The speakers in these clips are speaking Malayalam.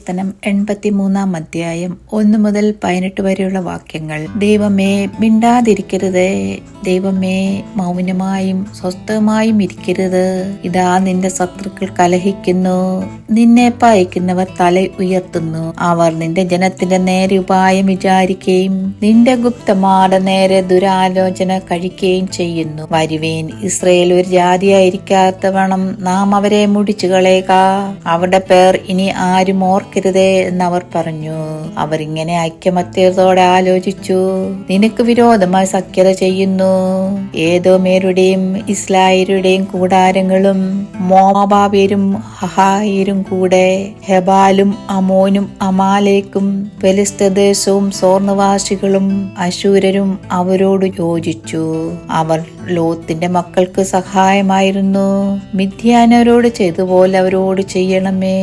സങ്കീർത്തനം 83 1 മുതൽ 18 വരെയുള്ള വാക്യങ്ങൾ. ദൈവമേ, മിണ്ടാതിരിക്കരുതേ. ദൈവമേ, മൗനമായും സ്വസ്ഥമായും ഇരിക്കരുത്. ഇതാ നിന്റെ ശത്രുക്കൾ കലഹിക്കുന്നു, നിന്നെ പയക്കുന്നവർ തല ഉയർത്തുന്നു. അവർ നിന്റെ ജനത്തിന്റെ നേരെ ഉപായം വിചാരിക്കുകയും നിന്റെ ഗുപ്തമാട നേരെ ദുരാലോചന കഴിക്കുകയും ചെയ്യുന്നു. വരുവേൻ, ഇസ്രയേൽ ഒരു ജാതിയായിരിക്കാത്തവണ്ണം നാം അവരെ മുടിച്ചു കളയുക. അവരുടെ പേർ ഇനി ആരും ഓർക്കരുതേ എന്നവർ പറഞ്ഞു. അവരിങ്ങനെ ഐക്യമത്യത്തോടെ ആലോചിച്ചു. നിനക്ക് വിരോധമായി സഖ്യത ചെയ്യുന്നു. ഏദോമ്യരുടെയും ഇസ്രായേലുടെയും കൂടാരങ്ങളും മോവാബ്യരും ഹഹായരും കൂടെ ഹെബാലും അമോനും അമാലേക്കും ഫെലിസ്ത്യദേശവും സോർണവാസികളും അശൂരരും അവരോട് യോജിച്ചു. അവർ ലോത്തിന്റെ മക്കൾക്ക് സഹായമായിരുന്നു. മിദ്യാനരോട് ചെയ്തുപോലെ അവരോട് ചെയ്യണമേ.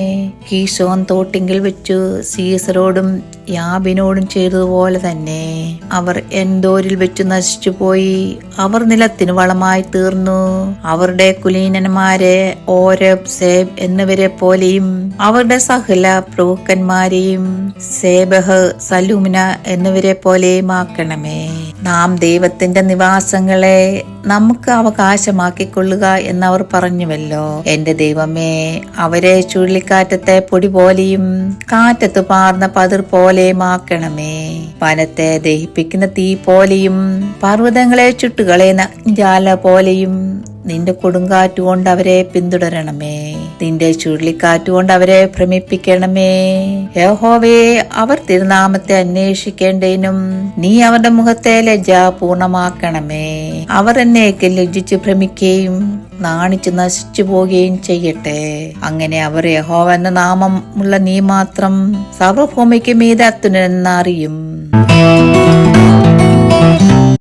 കീശോൻ തോട്ടിങ്കിൽ വെച്ചു സീസറോടും യാബിനോടും ചെയ്തതുപോലെ തന്നെ. അവർ എൻദോരിൽ വെച്ചു നശിച്ചുപോയി. അവർ നിലത്തിന് വളമായി തീർന്നു. അവരുടെ കുലീനന്മാരെ ഓരബ്, സേബ് എന്നിവരെ പോലെയും അവരുടെ സഹല പ്രഭുക്കന്മാരെയും സേബഹ്, സലൂമിന എന്നിവരെ പോലെയും ആക്കണമേ. നാം ദൈവത്തിന്റെ നിവാസങ്ങളെ നമുക്ക് അവകാശമാക്കിക്കൊള്ളുക എന്നവർ പറഞ്ഞുവല്ലോ. എന്റെ ദൈവമേ, അവരെ ചുഴലിക്കാറ്റത്തെ പൊടി പോലെയും കാറ്റത്ത് പാർന്ന പതിർ പോലെയും ആക്കണമേ. വനത്തെ ദഹിപ്പിക്കുന്ന തീ പോലെയും പർവ്വതങ്ങളെ ചുട്ടുകളയുന്ന അഗ്നിജ്വാല പോലെയും നിന്റെ കൊടുങ്കാറ്റുകൊണ്ട് അവരെ പിന്തുടരണമേ. നിന്റെ ചുഴലിക്കാറ്റുകൊണ്ട് അവരെ ഭ്രമിപ്പിക്കണമേ. യഹോവേ, അവർ തിരുനാമത്തെ അന്വേഷിക്കേണ്ടതിനും നീ അവരുടെ മുഖത്തെ ലജ്ജ പൂർണ്ണമാക്കണമേ. അവർ എന്നേക്ക് ലജ്ജിച്ച് ഭ്രമിക്കുകയും നാണിച്ച് നശിച്ചു പോവുകയും ചെയ്യട്ടെ. അങ്ങനെ അവർ യഹോവ എന്ന നാമമുള്ള നീ മാത്രം സർവഭൂമിക്ക് മീതെ അത്യുന്നതനെന്ന് അറിയും.